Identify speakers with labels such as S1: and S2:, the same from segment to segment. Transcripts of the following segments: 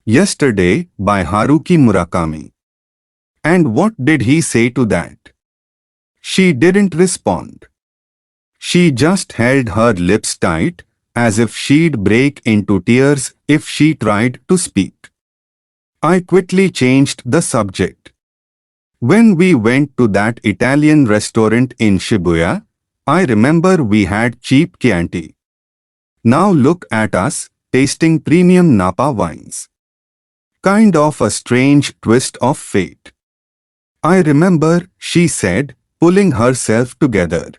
S1: Yesterday by Haruki Murakami. And what did he say to that? She didn't respond. She just held her lips tight, as if she'd break into tears if she tried to speak. I quickly changed the subject. When we went to that Italian restaurant in Shibuya, I remember we had cheap Chianti. Now look at us, tasting premium Napa wines. Kind of a strange twist of fate. I remember, she said, pulling herself together.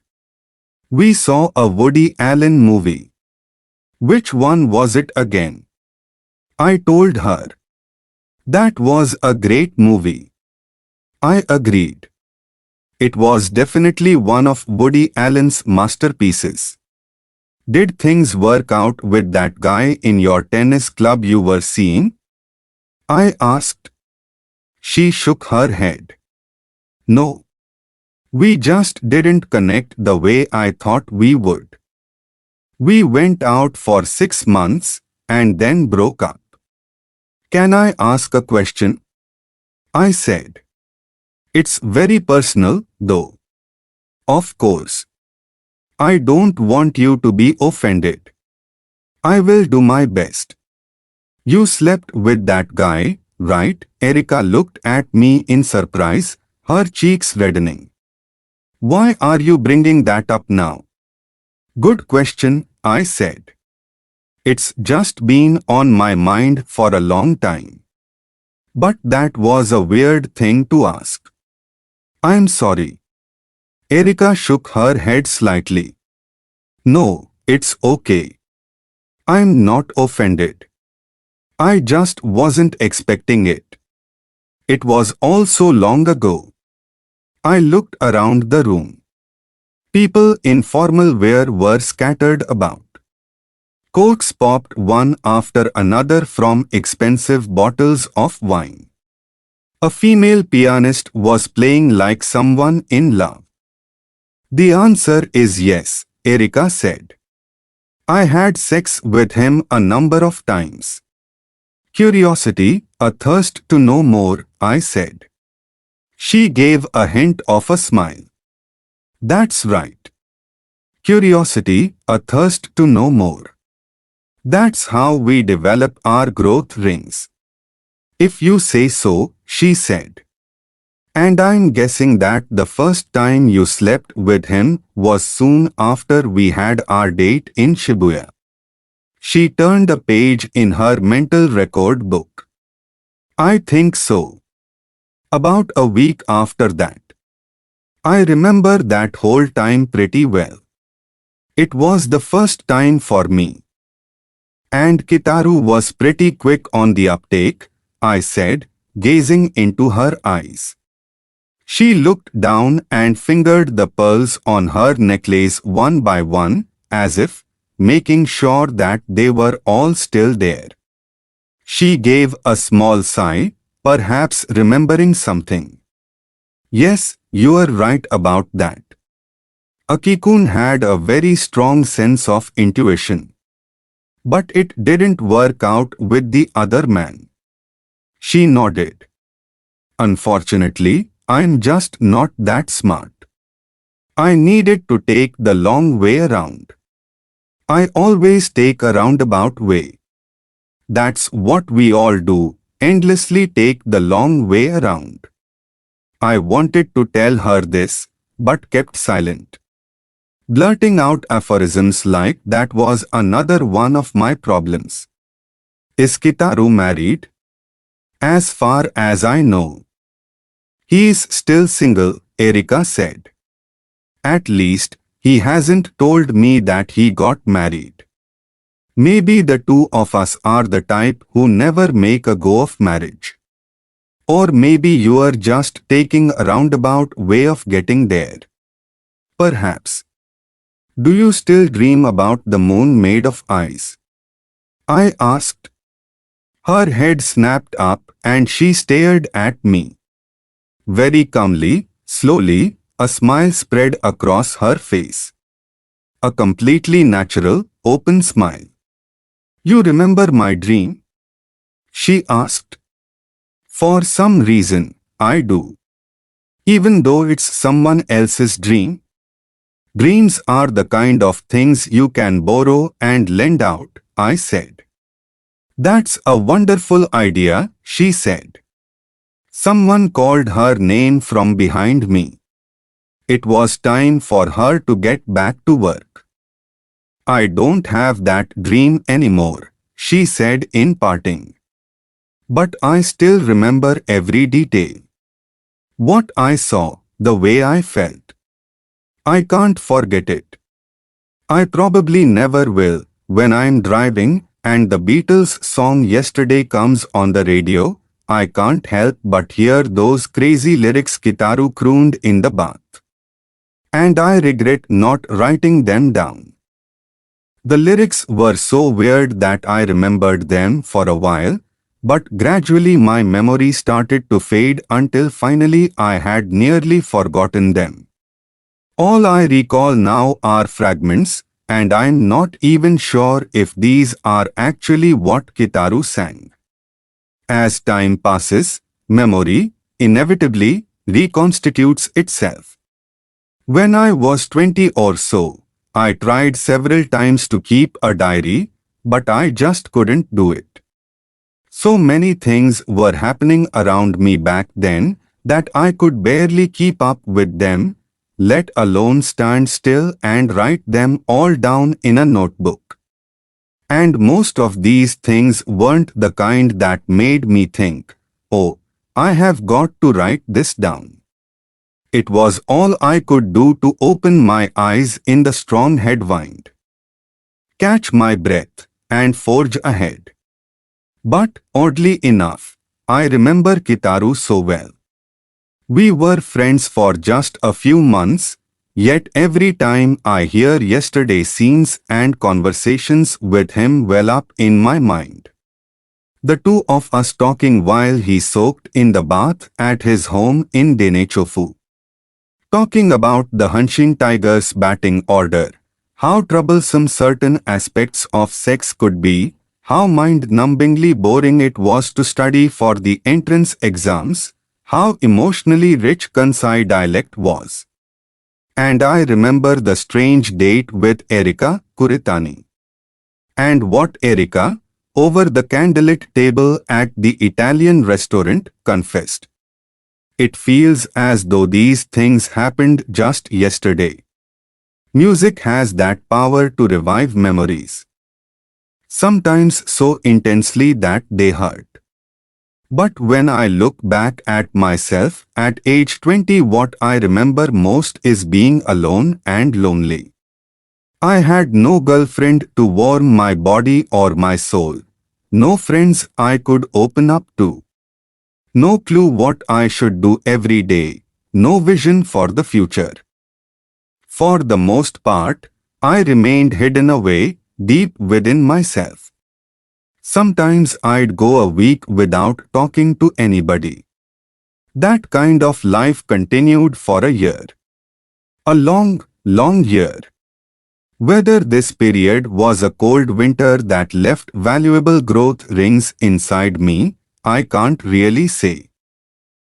S1: We saw a Woody Allen movie. Which one was it again? I told her. That was a great movie. I agreed. It was definitely one of Woody Allen's masterpieces. Did things work out with that guy in your tennis club you were seeing? I asked. She shook her head. No. We just didn't connect the way I thought we would. We went out for 6 months and then broke up. Can I ask a question? I said. It's very personal, though. Of course. I don't want you to be offended. I will do my best. You slept with that guy, right? Erica looked at me in surprise, her cheeks reddening. Why are you bringing that up now? Good question, I said. It's just been on my mind for a long time. But that was a weird thing to ask. I'm sorry. Erica shook her head slightly. No, it's okay. I'm not offended. I just wasn't expecting it. It was all so long ago. I looked around the room. People in formal wear were scattered about. Corks popped one after another from expensive bottles of wine. A female pianist was playing like someone in love. The answer is yes, Erica said. I had sex with him a number of times. Curiosity, a thirst to know more, I said. She gave a hint of a smile. That's right. Curiosity, a thirst to know more. That's how we develop our growth rings. If you say so, she said. And I'm guessing that the first time you slept with him was soon after we had our date in Shibuya. She turned a page in her mental record book. I think so. About a week after that. I remember that whole time pretty well. It was the first time for me. And Kitaru was pretty quick on the uptake, I said, gazing into her eyes. She looked down and fingered the pearls on her necklace one by one, as if making sure that they were all still there. She gave a small sigh, perhaps remembering something. Yes, you are right about that. Akikun had a very strong sense of intuition. But it didn't work out with the other man. She nodded. Unfortunately, I'm just not that smart. I needed to take the long way around. I always take a roundabout way. That's what we all do, endlessly take the long way around. I wanted to tell her this, but kept silent. Blurting out aphorisms like that was another one of my problems. Is Kitaru married? As far as I know. He's still single, Erica said. At least, he hasn't told me that he got married. Maybe the two of us are the type who never make a go of marriage. Or maybe you are just taking a roundabout way of getting there. Perhaps. Do you still dream about the moon made of ice? I asked. Her head snapped up and she stared at me. Very calmly, slowly, a smile spread across her face. A completely natural, open smile. You remember my dream? she asked. For some reason, I do. Even though it's someone else's dream. Dreams are the kind of things you can borrow and lend out, I said. That's a wonderful idea, she said. Someone called her name from behind me. It was time for her to get back to work. I don't have that dream anymore, she said in parting. But I still remember every detail. What I saw, the way I felt. I can't forget it. I probably never will. When I'm driving and the Beatles song Yesterday comes on the radio, I can't help but hear those crazy lyrics Kitaru crooned in the bath. And I regret not writing them down. The lyrics were so weird that I remembered them for a while, but gradually my memory started to fade until finally I had nearly forgotten them. All I recall now are fragments, and I'm not even sure if these are actually what Kitaru sang. As time passes, memory, inevitably, reconstitutes itself. When I was 20 or so, I tried several times to keep a diary, but I just couldn't do it. So many things were happening around me back then that I could barely keep up with them, let alone stand still and write them all down in a notebook. And most of these things weren't the kind that made me think, oh, I have got to write this down. It was all I could do to open my eyes in the strong headwind, catch my breath, and forge ahead. But, oddly enough, I remember Kitaru so well. We were friends for just a few months, yet every time I hear yesterday's scenes and conversations with him well up in my mind. The two of us talking while he soaked in the bath at his home in Denechofu. Talking about the Hanshin Tigers' batting order, how troublesome certain aspects of sex could be, how mind-numbingly boring it was to study for the entrance exams, how emotionally rich Kansai dialect was. And I remember the strange date with Erika Kuritani. And what Erika, over the candlelit table at the Italian restaurant, confessed. It feels as though these things happened just yesterday. Music has that power to revive memories. Sometimes so intensely that they hurt. But when I look back at myself at age 20, what I remember most is being alone and lonely. I had no girlfriend to warm my body or my soul, no friends I could open up to, no clue what I should do every day, no vision for the future. For the most part, I remained hidden away, deep within myself. Sometimes I'd go a week without talking to anybody. That kind of life continued for a year. A long, long year. Whether this period was a cold winter that left valuable growth rings inside me, I can't really say.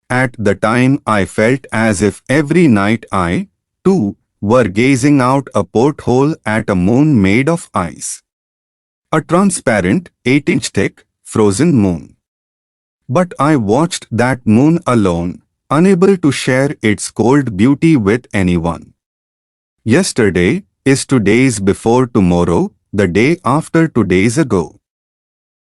S1: At the time I felt as if every night I, too, were gazing out a porthole at a moon made of ice. A transparent, 8-inch thick, frozen moon. But I watched that moon alone, unable to share its cold beauty with anyone. Yesterday is 2 days before tomorrow, the day after 2 days ago.